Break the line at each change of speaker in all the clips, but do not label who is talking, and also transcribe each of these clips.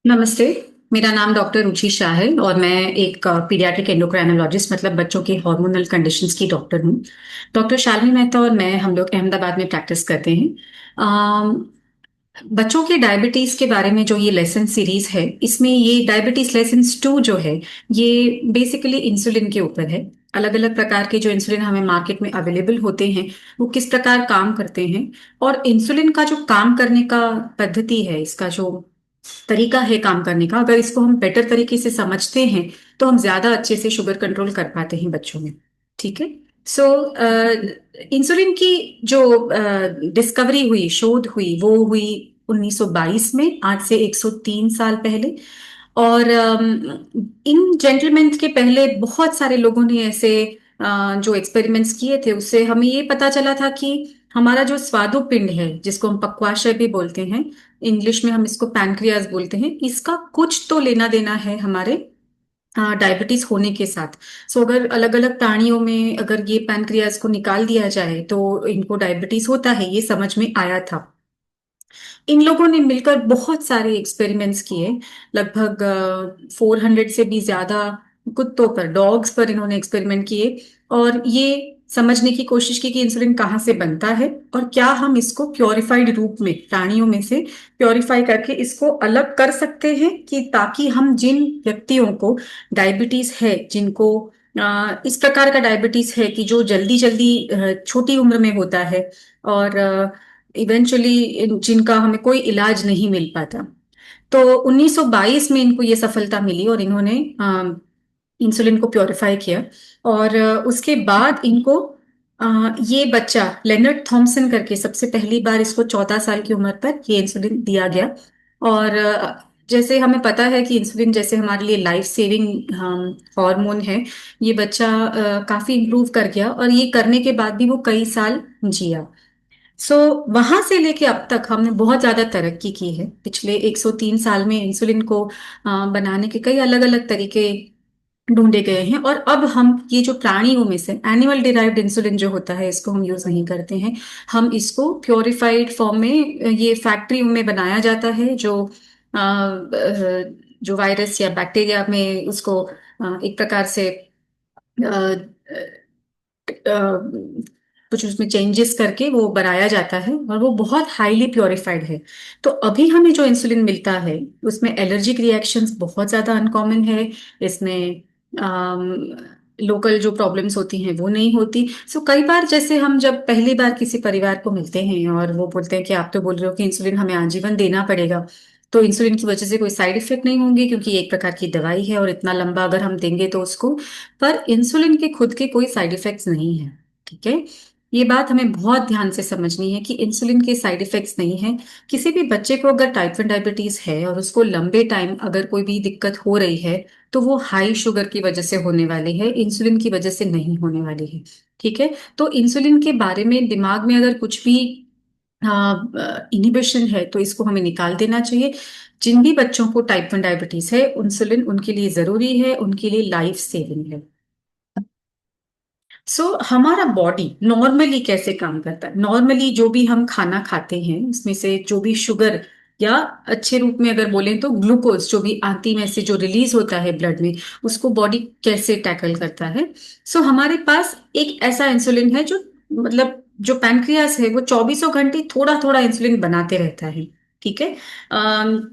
नमस्ते। मेरा नाम डॉक्टर रुचि शाह है और मैं एक पीडियाट्रिक एंडोक्राइनोलॉजिस्ट मतलब बच्चों के हार्मोनल कंडीशंस की डॉक्टर हूँ। डॉक्टर शालिनी मेहता और मैं हम लोग अहमदाबाद में प्रैक्टिस करते हैं। बच्चों के डायबिटीज के बारे में जो ये लेसन सीरीज है, इसमें ये डायबिटीज लेसन्स 2 जो है, ये बेसिकली इंसुलिन के ऊपर है। अलग अलग प्रकार के जो इंसुलिन हमें मार्केट में अवेलेबल होते हैं, वो किस प्रकार काम करते हैं, और इंसुलिन का जो काम करने का पद्धति है, इसका जो तरीका है काम करने का, अगर इसको हम बेटर तरीके से समझते हैं तो हम ज्यादा अच्छे से शुगर कंट्रोल कर पाते हैं बच्चों में। ठीक है। सो इंसुलिन की जो डिस्कवरी हुई, शोध हुई, वो हुई 1922 में, आज से 103 साल पहले। और इन जेंटलमैन के पहले बहुत सारे लोगों ने ऐसे जो एक्सपेरिमेंट्स किए थे, उससे हमें ये पता चला था कि हमारा जो स्वादुपिंड है, जिसको हम पक्वाशय भी बोलते हैं, इंग्लिश में हम इसको पैनक्रियाज बोलते हैं, इसका कुछ तो लेना देना है हमारे डायबिटीज होने के साथ। सो अगर अलग अलग प्राणियों में अगर ये पैनक्रियाज को निकाल दिया जाए तो इनको डायबिटीज होता है, ये समझ में आया था। इन लोगों ने मिलकर बहुत सारे एक्सपेरिमेंट्स किए। लगभग 400 से भी ज्यादा कुत्तों पर, डॉग्स पर इन्होंने एक्सपेरिमेंट किए और ये समझने की कोशिश की कि इंसुलिन कहाँ से बनता है और क्या हम इसको प्योरिफाइड रूप में प्राणियों में से प्योरीफाई करके इसको अलग कर सकते हैं, कि ताकि हम जिन व्यक्तियों को डायबिटीज है, जिनको इस प्रकार का डायबिटीज है कि जो जल्दी जल्दी छोटी उम्र में होता है और इवेंचुअली जिनका हमें कोई इलाज नहीं मिल पाता, तो 1922 में इनको ये सफलता मिली और इन्होंने इंसुलिन को प्योरीफाई किया। और उसके बाद इनको ये बच्चा लेनर्ड थॉम्सन करके सबसे पहली बार इसको 14 साल की उम्र पर ये इंसुलिन दिया गया। और जैसे हमें पता है कि इंसुलिन जैसे हमारे लिए लाइफ सेविंग हार्मोन है, ये बच्चा काफी इम्प्रूव कर गया और ये करने के बाद भी वो कई साल जिया। सो वहां से लेके अब तक हमने बहुत ज्यादा तरक्की की है। पिछले 103 साल में इंसुलिन को बनाने के कई अलग अलग तरीके ढूंढे गए हैं और अब हम ये जो प्राणियों में से एनिमल डिराइव्ड इंसुलिन जो होता है, इसको हम यूज नहीं करते हैं। हम इसको प्योरिफाइड फॉर्म में ये फैक्ट्री में बनाया जाता है, जो वायरस या बैक्टीरिया में उसको एक प्रकार से कुछ उसमें चेंजेस करके वो बनाया जाता है और वो बहुत हाईली प्योरिफाइड है। तो अभी हमें जो इंसुलिन मिलता है, उसमें एलर्जिक रिएक्शंस बहुत ज्यादा अनकॉमन है। इसमें लोकल जो प्रॉब्लम्स होती हैं वो नहीं होती। सो कई बार जैसे हम जब पहली बार किसी परिवार को मिलते हैं और वो बोलते हैं कि आप तो बोल रहे हो कि इंसुलिन हमें आजीवन देना पड़ेगा, तो इंसुलिन की वजह से कोई साइड इफेक्ट नहीं होंगे क्योंकि ये एक प्रकार की दवाई है और इतना लंबा अगर हम देंगे तो उसको, पर इंसुलिन के खुद के कोई साइड इफेक्ट्स नहीं है। ठीक है। ये बात हमें बहुत ध्यान से समझनी है कि इंसुलिन के साइड इफेक्ट्स नहीं है। किसी भी बच्चे को अगर टाइप 1 डायबिटीज है और उसको लंबे टाइम अगर कोई भी दिक्कत हो रही है, तो वो हाई शुगर की वजह से होने वाली है, इंसुलिन की वजह से नहीं होने वाली है। ठीक है। तो इंसुलिन के बारे में दिमाग में अगर कुछ भी इनिबिशन है तो इसको हमें निकाल देना चाहिए। जिन भी बच्चों को टाइप 1 डायबिटीज है, इंसुलिन उनके लिए जरूरी है, उनके लिए लाइफ सेविंग है। हमारा बॉडी नॉर्मली कैसे काम करता है? नॉर्मली जो भी हम खाना खाते हैं, उसमें से जो भी शुगर, या अच्छे रूप में अगर बोलें तो ग्लूकोज जो भी आंती में से जो रिलीज होता है ब्लड में, उसको बॉडी कैसे टैकल करता है? हमारे पास एक ऐसा इंसुलिन है जो, मतलब जो पैनक्रियास है, वो चौबीसों घंटे थोड़ा थोड़ा इंसुलिन बनाते रहता है। ठीक है।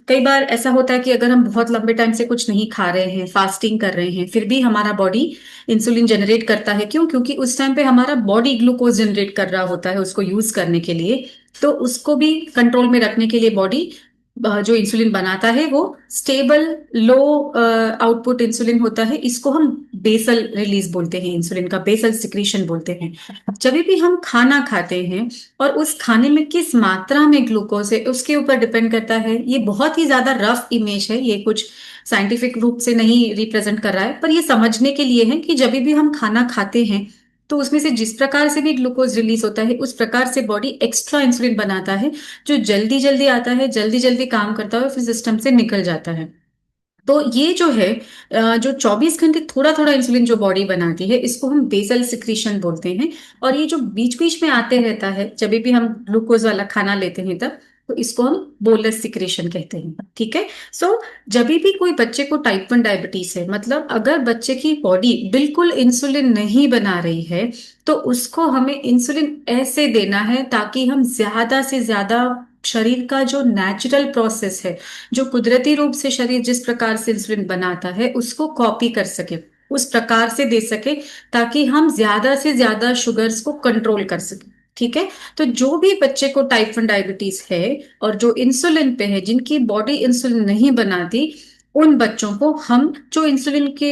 कई बार ऐसा होता है कि अगर हम बहुत लंबे टाइम से कुछ नहीं खा रहे हैं, फास्टिंग कर रहे हैं, फिर भी हमारा बॉडी इंसुलिन जनरेट करता है। क्यों? क्योंकि उस टाइम पे हमारा बॉडी ग्लूकोज जनरेट कर रहा होता है उसको यूज करने के लिए। तो उसको भी कंट्रोल में रखने के लिए बॉडी जो इंसुलिन बनाता है वो स्टेबल लो आउटपुट इंसुलिन होता है। इसको हम बेसल रिलीज बोलते हैं, इंसुलिन का बेसल सिक्रीशन बोलते हैं। जब भी हम खाना खाते हैं और उस खाने में किस मात्रा में ग्लूकोज है, उसके ऊपर डिपेंड करता है। ये बहुत ही ज्यादा रफ इमेज है, ये कुछ साइंटिफिक रूप से नहीं रिप्रेजेंट कर रहा है, पर ये समझने के लिए है कि जब भी हम खाना खाते हैं तो उसमें से जिस प्रकार से भी ग्लूकोज रिलीज होता है, उस प्रकार से बॉडी एक्स्ट्रा इंसुलिन बनाता है, जो जल्दी जल्दी आता है, जल्दी जल्दी काम करता है और फिर सिस्टम से निकल जाता है। तो ये जो है, जो 24 घंटे थोड़ा थोड़ा इंसुलिन जो बॉडी बनाती है, इसको हम बेसल सिक्रीशन बोलते हैं। और ये जो बीच बीच में आते रहता है, जब भी हम ग्लूकोज वाला खाना लेते हैं तब, तो इसको हम बोलस सिक्रेशन कहते हैं। ठीक है। सो जब भी कोई बच्चे को टाइप 1 डायबिटीज है, मतलब अगर बच्चे की बॉडी बिल्कुल इंसुलिन नहीं बना रही है, तो उसको हमें इंसुलिन ऐसे देना है ताकि हम ज्यादा से ज्यादा शरीर का जो नेचुरल प्रोसेस है, जो कुदरती रूप से शरीर जिस प्रकार से इंसुलिन बनाता है, उसको कॉपी कर सके, उस प्रकार से दे सके, ताकि हम ज्यादा से ज्यादा शुगर्स को कंट्रोल कर सके। ठीक है। तो जो भी बच्चे को टाइप 1 डायबिटीज है और जो इंसुलिन पे है, जिनकी बॉडी इंसुलिन नहीं बनाती, उन बच्चों को हम जो इंसुलिन के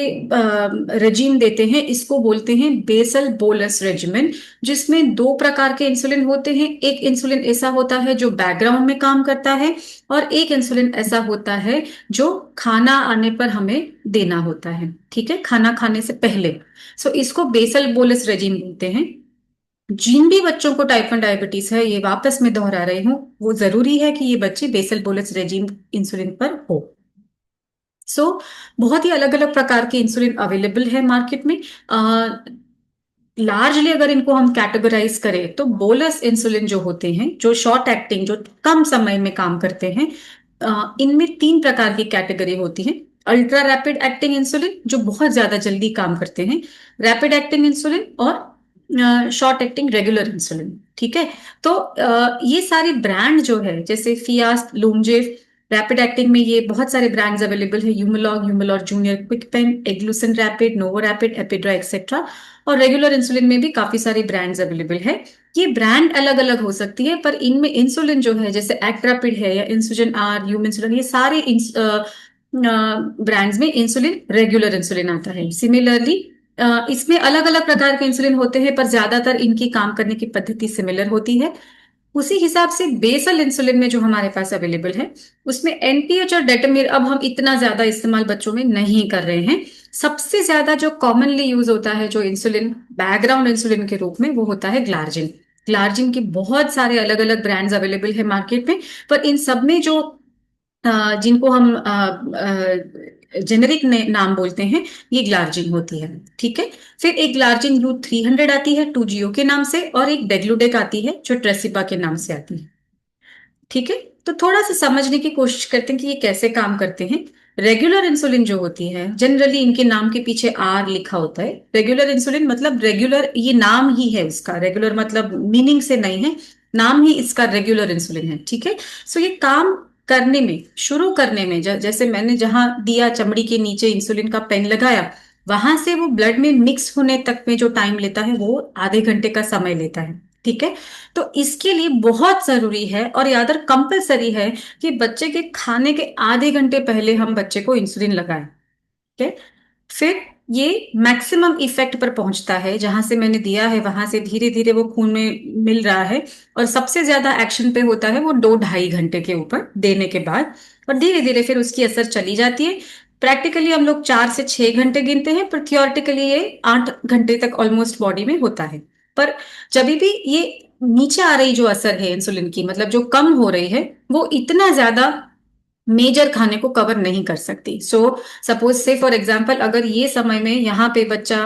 रेजिम देते हैं, इसको बोलते हैं बेसल बोलस रेजिमेन, जिसमें दो प्रकार के इंसुलिन होते हैं। एक इंसुलिन ऐसा होता है जो बैकग्राउंड में काम करता है, और एक इंसुलिन ऐसा होता है जो खाना आने पर हमें देना होता है। ठीक है, खाना खाने से पहले। सो इसको बेसल बोलस रेजिम बोलते हैं। जिन भी बच्चों को टाइप 1 डायबिटीज है, ये वापस मैं दोहरा रही हूँ, वो जरूरी है कि ये बच्चे बेसल बोलस रेजिम इंसुलिन पर हो। सो बहुत ही अलग अलग प्रकार के इंसुलिन अवेलेबल है मार्केट में। लार्जली अगर इनको हम कैटेगराइज करें, तो बोलस इंसुलिन जो होते हैं, जो शॉर्ट एक्टिंग, जो कम समय में काम करते हैं, इनमें 3 प्रकार की कैटेगरी होती है। अल्ट्रा रैपिड एक्टिंग इंसुलिन, जो बहुत ज्यादा जल्दी काम करते हैं, रैपिड एक्टिंग इंसुलिन, और शॉर्ट एक्टिंग रेगुलर इंसुलिन। ठीक है। तो ये सारे ब्रांड जो है, जैसे फियास, लूमजेव, रैपिड एक्टिंग में ये बहुत सारे ब्रांड्स अवेलेबल है, Humalog, Humalog junior, quick pen, एग्लूसन rapid, NovoRapid, Apidra, etcetera. और रेगुलर इंसुलिन में भी काफी सारी ब्रांड्स अवेलेबल है। ये ब्रांड अलग अलग हो सकती है, पर इनमें इंसुलिन जो है, जैसे एक्ट्रापिड है या इंसुजन आर, यूमिंसुलिन, ये सारे ब्रांड्स में इंसुलिन रेगुलर इंसुलिन आता है। सिमिलरली इसमें अलग अलग प्रकार के इंसुलिन होते हैं, पर ज्यादातर इनकी काम करने की पद्धति सिमिलर होती है। उसी हिसाब से बेसल इंसुलिन में जो हमारे पास अवेलेबल है, उसमें एनपीएच और डेटामीर अब हम इतना ज्यादा इस्तेमाल बच्चों में नहीं कर रहे हैं। सबसे ज्यादा जो कॉमनली यूज होता है जो इंसुलिन, बैकग्राउंड इंसुलिन के रूप में, वो होता है ग्लार्जिन। ग्लार्जिन के बहुत सारे अलग अलग ब्रांड्स अवेलेबल है मार्केट में, पर इन सब में जो जिनको हम जेनेरिक नाम बोलते हैं, ये ग्लार्जिन होती है। ठीक है। फिर एक ग्लार्जिन U 300 आती है 2GO के नाम से, और एक डेग्लुडेक आती है जो ट्रेसिपा के नाम से आती है। ठीक है। तो थोड़ा सा समझने की कोशिश करते हैं कि ये कैसे काम करते हैं। रेगुलर इंसुलिन जो होती है, जनरली इनके नाम के पीछे आर लिखा होता है। रेगुलर इंसुलिन मतलब रेगुलर, ये नाम ही है उसका, रेगुलर मतलब मीनिंग से नहीं है, नाम ही इसका रेगुलर इंसुलिन है। ठीक है। सो ये काम करने में, शुरू करने में, जैसे मैंने जहां दिया चमड़ी के नीचे इंसुलिन का पेन लगाया, वहां से वो ब्लड में मिक्स होने तक में जो टाइम लेता है, वो आधे घंटे का समय लेता है। ठीक है। तो इसके लिए बहुत जरूरी है और याद रख कंपलसरी है कि बच्चे के खाने के आधे घंटे पहले हम बच्चे को इंसुलिन लगाएं। ठीक है। फिर ये मैक्सिमम इफेक्ट पर पहुंचता है, जहां से मैंने दिया है वहां से धीरे धीरे वो खून में मिल रहा है, और सबसे ज्यादा एक्शन पे होता है वो 2-2.5 घंटे के ऊपर देने के बाद, और धीरे धीरे फिर उसकी असर चली जाती है। प्रैक्टिकली हम लोग 4 से 6 घंटे गिनते हैं, पर थियोरिटिकली ये 8 घंटे तक ऑलमोस्ट बॉडी में होता है। पर जब भी ये नीचे आ रही जो असर है इंसुलिन की, मतलब जो कम हो रही है, वो इतना ज्यादा मेजर खाने को कवर नहीं कर सकती। सो सपोज से फॉर एग्जांपल, अगर ये समय में यहाँ पे बच्चा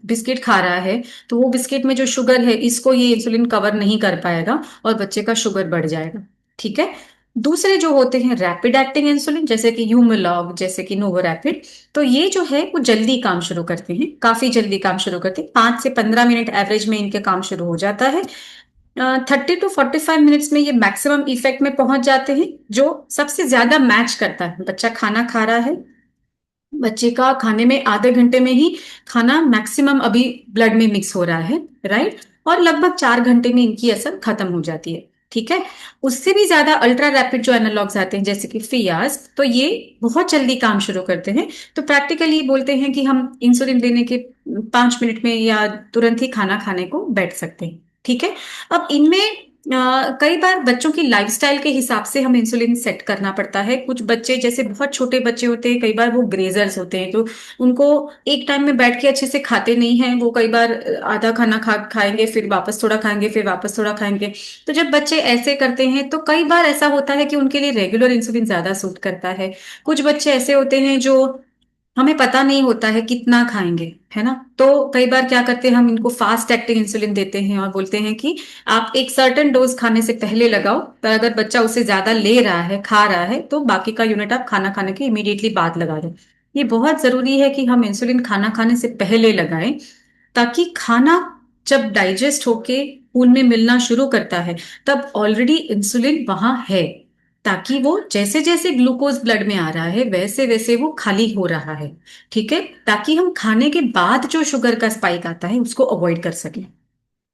बिस्किट खा रहा है, तो वो बिस्किट में जो शुगर है, इसको ये इंसुलिन कवर नहीं कर पाएगा, और बच्चे का शुगर बढ़ जाएगा। ठीक है। दूसरे जो होते हैं रैपिड एक्टिंग इंसुलिन, जैसे कि यूमोलॉग, जैसे कि नोवो रैपिड, तो ये जो है वो जल्दी काम शुरू करते हैं, काफी जल्दी काम शुरू करते हैं। 5 से 15 मिनट एवरेज में इनके काम शुरू हो जाता है। 30 to 45 मिनट्स में ये मैक्सिमम इफेक्ट में पहुंच जाते हैं, जो सबसे ज्यादा मैच करता है। बच्चा खाना खा रहा है, बच्चे का खाने में आधे घंटे में ही खाना मैक्सिमम अभी ब्लड में मिक्स हो रहा है, राइट, और लगभग 4 घंटे में इनकी असर खत्म हो जाती है। ठीक है। उससे भी ज्यादा अल्ट्रा रैपिड जो एनालॉग्स आते हैं, जैसे कि फियास, तो ये बहुत जल्दी काम शुरू करते हैं। तो प्रैक्टिकली बोलते हैं कि हम इंसुलिन देने के 5 मिनट में या तुरंत ही खाना खाने को बैठ सकते हैं। ठीक है। अब इनमें कई बार बच्चों की लाइफस्टाइल के हिसाब से हमें इंसुलिन सेट करना पड़ता है। कुछ बच्चे, जैसे बहुत छोटे बच्चे होते हैं, कई बार वो ग्रेजर्स होते हैं, तो उनको एक टाइम में बैठ के अच्छे से खाते नहीं हैं। वो कई बार आधा खाना खाएंगे, फिर वापस थोड़ा खाएंगे, फिर वापस थोड़ा खाएंगे। तो जब बच्चे ऐसे करते हैं, तो कई बार ऐसा होता है कि उनके लिए रेगुलर इंसुलिन ज्यादा सूट करता है। कुछ बच्चे ऐसे होते हैं जो हमें पता नहीं होता है कितना खाएंगे, है ना। तो कई बार क्या करते हैं, हम इनको फास्ट एक्टिंग इंसुलिन देते हैं और बोलते हैं कि आप एक सर्टेन डोज खाने से पहले लगाओ, पर अगर बच्चा उससे ज्यादा ले रहा है, खा रहा है, तो बाकी का यूनिट आप खाना खाने के इमीडिएटली बाद लगा दें। ये बहुत जरूरी है कि हम इंसुलिन खाना खाने से पहले लगाएं, ताकि खाना जब डाइजेस्ट होके खून में मिलना शुरू करता है, तब ऑलरेडी इंसुलिन वहां है, ताकि वो जैसे जैसे ग्लूकोज ब्लड में आ रहा है वैसे वैसे वो खाली हो रहा है। ठीक है, ताकि हम खाने के बाद जो शुगर का स्पाइक आता है उसको अवॉइड कर सकें।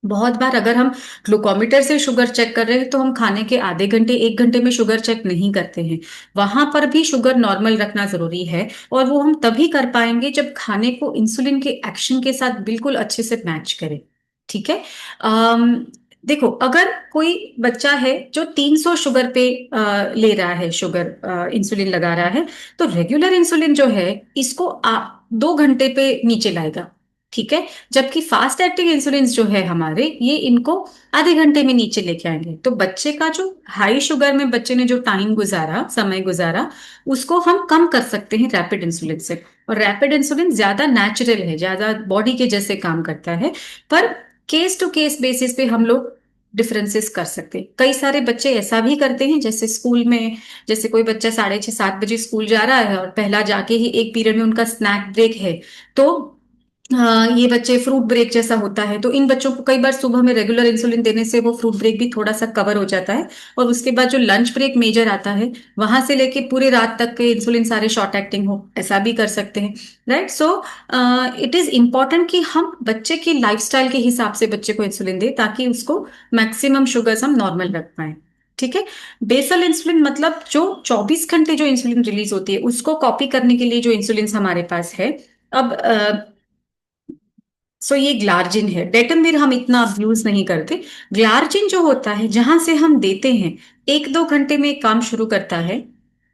बहुत बार अगर हम ग्लूकोमीटर से शुगर चेक कर रहे हैं तो हम खाने के आधे घंटे एक घंटे में शुगर चेक नहीं करते हैं। वहां पर भी शुगर नॉर्मल रखना जरूरी है, और वो हम तभी कर पाएंगे जब खाने को इंसुलिन के एक्शन के साथ बिल्कुल अच्छे से मैच करें। ठीक है। अम, देखो, अगर कोई बच्चा है जो 300 शुगर पे ले रहा है, शुगर इंसुलिन लगा रहा है, तो रेगुलर इंसुलिन जो है इसको 2 घंटे पे नीचे लाएगा। ठीक है। जबकि फास्ट एक्टिंग इंसुलिन जो है हमारे, ये इनको आधे घंटे में नीचे लेके आएंगे। तो बच्चे का जो हाई शुगर में बच्चे ने जो टाइम गुजारा, समय गुजारा, उसको हम कम कर सकते हैं रैपिड इंसुलिन से। और रैपिड इंसुलिन ज्यादा नेचुरल है, ज्यादा बॉडी के जैसे काम करता है। पर केस टू केस बेसिस पे हम लोग डिफरेंसेस कर सकते हैं। कई सारे बच्चे ऐसा भी करते हैं, जैसे स्कूल में, जैसे कोई बच्चा 6:30 7 बजे स्कूल जा रहा है और पहला जाके ही एक पीरियड में उनका स्नैक ब्रेक है, तो ये बच्चे फ्रूट ब्रेक जैसा होता है, तो इन बच्चों को कई बार सुबह में रेगुलर इंसुलिन देने से वो फ्रूट ब्रेक भी थोड़ा सा कवर हो जाता है। और उसके बाद जो लंच ब्रेक मेजर आता है, वहां से लेके पूरे रात तक के इंसुलिन सारे शॉर्ट एक्टिंग हो, ऐसा भी कर सकते हैं। Right. So it is important कि हम बच्चे की लाइफस्टाइल के हिसाब से बच्चे को इंसुलिन दें, ताकि उसको मैक्सिमम शुगर्स हम नॉर्मल रख पाए। ठीक है। बेसल इंसुलिन मतलब जो 24 घंटे जो इंसुलिन रिलीज होती है उसको कॉपी करने के लिए जो इंसुलिन हमारे पास है। अब सो ये ग्लार्जिन है, डेटमवीर हम इतना अब्यूज नहीं करते। ग्लार्जिन जो होता है जहां से हम देते हैं, 1 2 घंटे में काम शुरू करता है।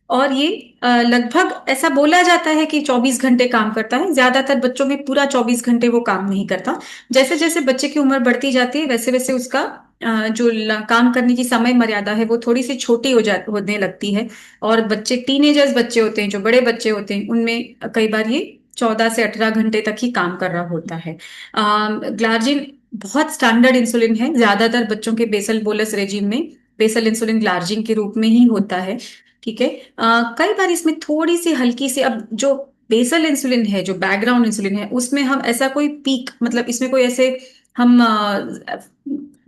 और ये लगभग ऐसा बोला जाता है कि 24 घंटे काम करता है। ज्यादातर बच्चों में पूरा 24 घंटे वो काम नहीं करता। जैसे जैसे बच्चे की उम्र बढ़ती जाती है वैसे वैसे उसका जो काम करने की समय मर्यादा है वो थोड़ी सी छोटी होने लगती है। और बच्चे टीनेजर्स बच्चे होते हैं, जो बड़े बच्चे होते हैं, उनमें कई बार ये 14 से 18 घंटे तक ही काम कर रहा होता है। ग्लार्जिन बहुत स्टैंडर्ड इंसुलिन है, ज्यादातर बच्चों के बेसल बोलस रेजिम में बेसल इंसुलिन ग्लार्जिन के रूप में ही होता है। ठीक है। कई बार इसमें थोड़ी सी हल्की सी, अब जो बेसल इंसुलिन है, जो बैकग्राउंड इंसुलिन है, उसमें हम ऐसा कोई पीक, मतलब इसमें कोई ऐसे हम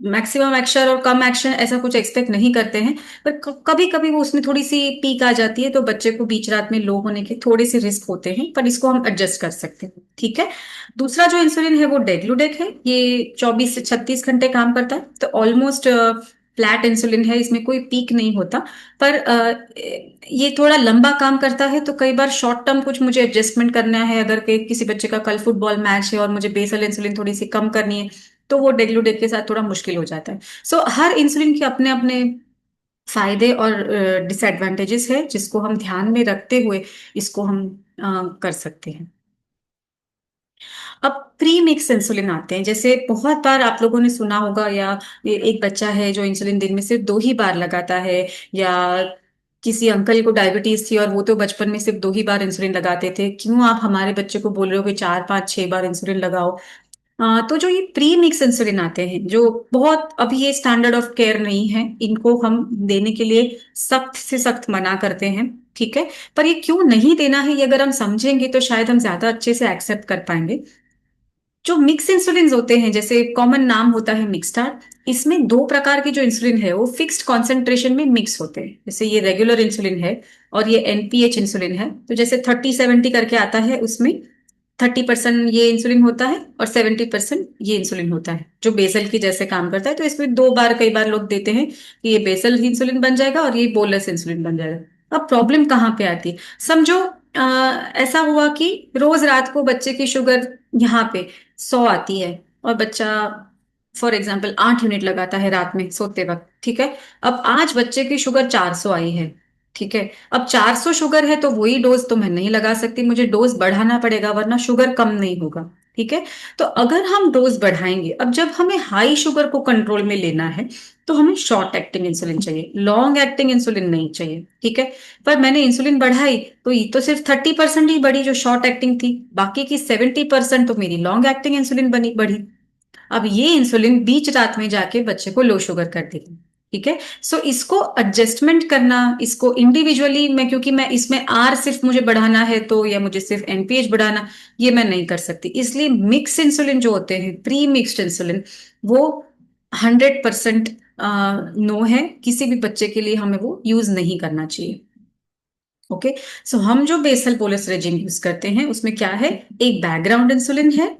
मैक्सिमम एक्शन और कम एक्शन ऐसा कुछ एक्सपेक्ट नहीं करते हैं। पर कभी कभी वो उसमें थोड़ी सी पीक आ जाती है, तो बच्चे को बीच रात में लो होने के थोड़े से रिस्क होते हैं, पर इसको हम एडजस्ट कर सकते हैं। ठीक है। दूसरा जो इंसुलिन है वो डेग्लूडेक है, ये 24 से 36 घंटे काम करता है, तो ऑलमोस्ट फ्लैट इंसुलिन है, इसमें कोई पीक नहीं होता। पर ये थोड़ा लंबा काम करता है, तो कई बार शॉर्ट टर्म कुछ मुझे एडजस्टमेंट करना है, अगर किसी बच्चे का कल फुटबॉल मैच है और मुझे बेसल इंसुलिन थोड़ी सी कम करनी है, तो वो डेग्लूडेक के साथ थोड़ा मुश्किल हो जाता है। सो हर इंसुलिन के अपने अपने फायदे और डिसएडवांटेजेस है, जिसको हम ध्यान में रखते हुए इसको हम कर सकते हैं। अब प्री मिक्स इंसुलिन आते हैं, जैसे बहुत बार आप लोगों ने सुना होगा, या एक बच्चा है जो इंसुलिन दिन में सिर्फ 2 ही बार लगाता है, या किसी अंकल को डायबिटीज थी और वो तो बचपन में सिर्फ 2 ही बार इंसुलिन लगाते थे, क्यों आप हमारे बच्चे को बोल रहे हो कि 4 5 6 बार इंसुलिन लगाओ। तो जो ये प्री मिक्स इंसुलिन आते हैं, जो बहुत अभी ये स्टैंडर्ड ऑफ केयर नहीं है, इनको हम देने के लिए सख्त से सख्त मना करते हैं। ठीक है। पर ये क्यों नहीं देना है, ये अगर हम समझेंगे तो शायद हम ज्यादा अच्छे से एक्सेप्ट कर पाएंगे। जो मिक्स इंसुलिन होते हैं, जैसे कॉमन नाम होता है मिक्सटार, इसमें 2 प्रकार के जो इंसुलिन है वो फिक्स्ड कॉन्सेंट्रेशन में मिक्स होते हैं। जैसे ये रेगुलर इंसुलिन है और ये एनपीएच इंसुलिन है। तो जैसे 30 70 करके आता है, उसमें 30% ये इंसुलिन होता है और 70% ये इंसुलिन होता है, जो बेसल की जैसे काम करता है। तो इसमें 2 बार कई बार लोग देते हैं कि ये बेसल इंसुलिन बन जाएगा और ये बोलस इंसुलिन बन जाएगा। अब प्रॉब्लम कहाँ पे आती है, समझो ऐसा हुआ कि रोज रात को बच्चे की शुगर यहाँ पे 100 आती है, और बच्चा फॉर एग्जाम्पल 8 यूनिट लगाता है रात में सोते वक्त। ठीक है। अब आज बच्चे की शुगर 400 आई है। ठीक है। अब 400 शुगर है तो वही डोज तो मैं नहीं लगा सकती, मुझे डोज बढ़ाना पड़ेगा, वरना शुगर कम नहीं होगा। ठीक है। तो अगर हम डोज बढ़ाएंगे, अब जब हमें हाई शुगर को कंट्रोल में लेना है तो हमें शॉर्ट एक्टिंग इंसुलिन चाहिए, लॉन्ग एक्टिंग इंसुलिन नहीं चाहिए, ठीक है। पर मैंने इंसुलिन बढ़ाई तो ये तो सिर्फ 30% ही बढ़ी जो शॉर्ट एक्टिंग थी, बाकी की 70% तो मेरी लॉन्ग एक्टिंग इंसुलिन बनी बढ़ी। अब ये इंसुलिन बीच रात में जाके बच्चे को लो शुगर कर देगी, ठीक है। सो इसको एडजस्टमेंट करना, इसको इंडिविजुअली मैं, क्योंकि मैं इसमें आर सिर्फ मुझे बढ़ाना है तो, या मुझे सिर्फ एनपीएच बढ़ाना, ये मैं नहीं कर सकती। इसलिए मिक्स इंसुलिन जो होते हैं, प्री मिक्स्ड इंसुलिन, वो 100% नो है, किसी भी बच्चे के लिए हमें वो यूज नहीं करना चाहिए। ओके। सो हम जो बेसल बोलस रेजिम यूज करते हैं उसमें क्या है, एक बैकग्राउंड इंसुलिन है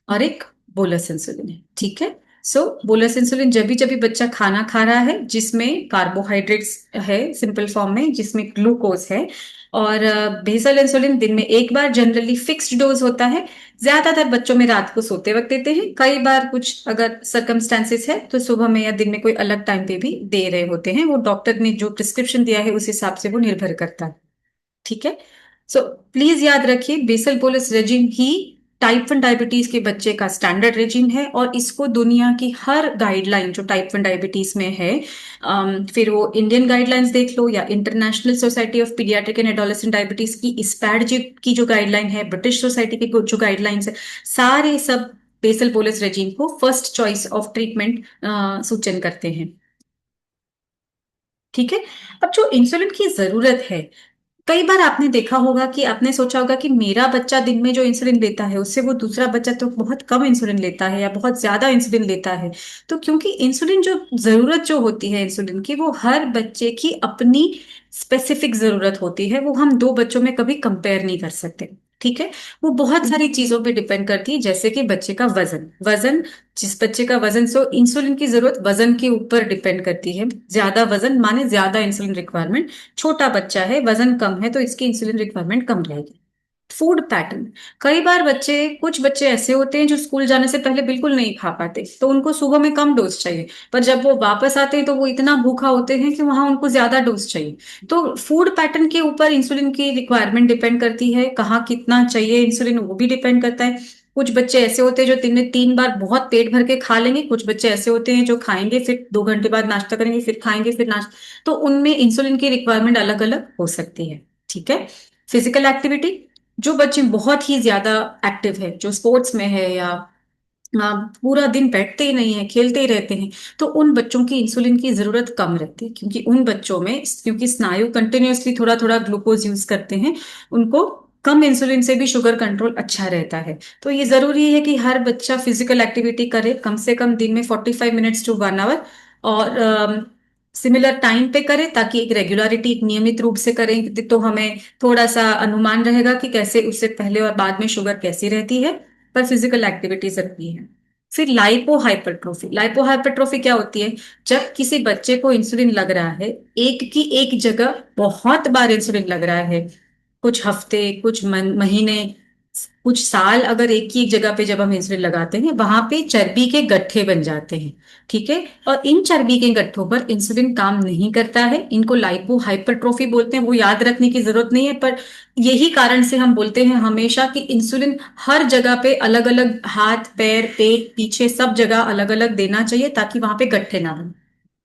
और एक बोलस इंसुलिन है, ठीक है। सो बोलस इंसुलिन जब भी बच्चा खाना खा रहा है जिसमें कार्बोहाइड्रेट्स है सिंपल फॉर्म में, जिसमें ग्लूकोज है, और बेसल इंसुलिन दिन में एक बार, जनरली फिक्स्ड डोज होता है। ज्यादातर बच्चों में रात को सोते वक्त देते हैं, कई बार कुछ अगर सरकमस्टेंसेस है तो सुबह में या दिन में कोई अलग टाइम पे भी दे रहे होते हैं, वो डॉक्टर ने जो प्रिस्क्रिप्शन दिया है उस हिसाब से वो निर्भर करता है, ठीक है। सो प्लीज याद रखिए, बेसल बोलस रेजिम ही टाइप 1 डायबिटीज के बच्चे का स्टैंडर्ड रेजिम है, और इसको दुनिया की हर गाइडलाइन जो टाइप 1 डायबिटीज में है, फिर वो इंडियन गाइडलाइंस देख लो या international society of paediatric and adolescent diabetes की स्पैड की जो गाइडलाइन है, ब्रिटिश सोसाइटी की जो गाइडलाइंस है, सारे सब बेसल बोलस रेजिम को फर्स्ट चॉइस ऑफ ट्रीटमेंट सूचन करते हैं, ठीक है। अब जो इंसुलिन की जरूरत है, कई बार आपने देखा होगा कि आपने सोचा होगा कि मेरा बच्चा दिन में जो इंसुलिन लेता है उससे वो दूसरा बच्चा तो बहुत कम इंसुलिन लेता है या बहुत ज्यादा इंसुलिन लेता है। तो क्योंकि इंसुलिन जो जरूरत जो होती है इंसुलिन की, वो हर बच्चे की अपनी स्पेसिफिक जरूरत होती है, वो हम दो बच्चों में कभी कंपेयर नहीं कर सकते, ठीक है। वो बहुत सारी चीजों पे डिपेंड करती है, जैसे कि बच्चे का वजन, जिस बच्चे का वजन, सो इंसुलिन की जरूरत वजन के ऊपर डिपेंड करती है। ज्यादा वजन माने ज्यादा इंसुलिन रिक्वायरमेंट, छोटा बच्चा है वजन कम है तो इसकी इंसुलिन रिक्वायरमेंट कम रहेगी। फूड पैटर्न, कई बार बच्चे, कुछ बच्चे ऐसे होते हैं जो स्कूल जाने से पहले बिल्कुल नहीं खा पाते तो उनको सुबह में कम डोज चाहिए, पर जब वो वापस आते हैं तो वो इतना भूखा होते हैं कि वहां उनको ज्यादा डोज चाहिए। तो फूड पैटर्न के ऊपर इंसुलिन की रिक्वायरमेंट डिपेंड करती है, कहाँ कितना चाहिए इंसुलिन वो भी डिपेंड करता है। कुछ बच्चे ऐसे होते हैं जो दिन में 3 बार बहुत पेट भर के खा लेंगे, कुछ बच्चे ऐसे होते हैं जो खाएंगे फिर 2 घंटे बाद नाश्ता करेंगे, फिर खाएंगे फिर नाश्ता, तो उनमें इंसुलिन की रिक्वायरमेंट अलग अलग हो सकती है, ठीक है। फिजिकल एक्टिविटी, जो बच्चे बहुत ही ज्यादा एक्टिव है, जो स्पोर्ट्स में है या पूरा दिन बैठते ही नहीं है, खेलते ही रहते हैं, तो उन बच्चों की इंसुलिन की जरूरत कम रहती है, क्योंकि उन बच्चों में, क्योंकि स्नायु कंटिन्यूअसली थोड़ा थोड़ा ग्लूकोज यूज करते हैं, उनको कम इंसुलिन से भी शुगर कंट्रोल अच्छा रहता है। तो ये जरूरी है कि हर बच्चा फिजिकल एक्टिविटी करे, कम से कम दिन में 45 मिनट्स टू 1 आवर, और सिमिलर टाइम पे करें, ताकि एक रेगुलरिटी, एक नियमित रूप से करें तो हमें थोड़ा सा अनुमान रहेगा कि कैसे उससे पहले और बाद में शुगर कैसी रहती है। पर फिजिकल एक्टिविटी जरूरी है। फिर लाइपो हाइपरट्रोफी क्या होती है, जब किसी बच्चे को इंसुलिन लग रहा है, एक की एक जगह बहुत बार इंसुलिन लग रहा है, कुछ हफ्ते, कुछ महीने, कुछ साल, अगर एक ही एक जगह पे जब हम इंसुलिन लगाते हैं वहां पे चर्बी के गट्ठे बन जाते हैं, ठीक है। और इन चर्बी के गट्ठों पर इंसुलिन काम नहीं करता है, इनको लाइपो हाइपरट्रोफी बोलते हैं, वो याद रखने की जरूरत नहीं है, पर यही कारण से हम बोलते हैं हमेशा कि इंसुलिन हर जगह पे अलग अलग, हाथ पैर पेट पीछे सब जगह अलग अलग देना चाहिए ताकि वहां पे गट्ठे ना बने,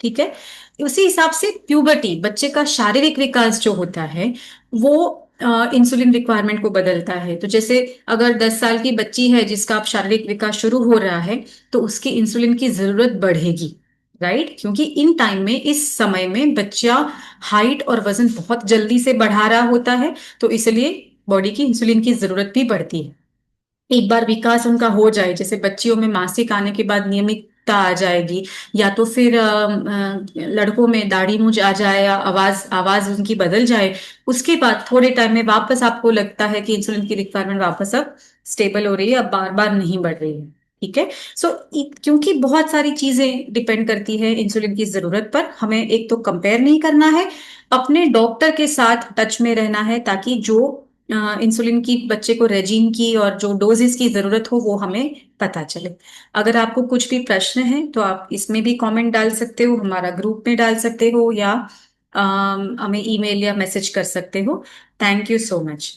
ठीक है। उसी हिसाब से प्यूबर्टी, बच्चे का शारीरिक विकास जो होता है वो इंसुलिन रिक्वायरमेंट को बदलता है। तो जैसे अगर 10 साल की बच्ची है जिसका अब शारीरिक विकास शुरू हो रहा है, तो उसकी इंसुलिन की जरूरत बढ़ेगी, राइट, क्योंकि इन टाइम में, इस समय में बच्चा हाइट और वजन बहुत जल्दी से बढ़ा रहा होता है, तो इसलिए बॉडी की इंसुलिन की जरूरत भी बढ़ती है। एक बार विकास उनका हो जाए, जैसे बच्चियों में मासिक आने के बाद नियमितता आ जाएगी, या तो फिर लड़कों में दाढ़ी मूंछ आ जाए या आवाज आवाज उनकी बदल जाए, उसके बाद थोड़े टाइम में वापस आपको लगता है कि इंसुलिन की रिक्वायरमेंट वापस अब स्टेबल हो रही है, अब बार बार नहीं बढ़ रही है, ठीक है। सो क्योंकि बहुत सारी चीजें डिपेंड करती है इंसुलिन की जरूरत पर, हमें एक तो कंपेयर नहीं करना है, अपने डॉक्टर के साथ टच में रहना है, ताकि जो इंसुलिन की बच्चे को रेजीम की और जो डोजेस की जरूरत हो वो हमें पता चले। अगर आपको कुछ भी प्रश्न है तो आप इसमें भी कमेंट डाल सकते हो, हमारा ग्रुप में डाल सकते हो, या हमें ईमेल या मैसेज कर सकते हो। Thank you so much.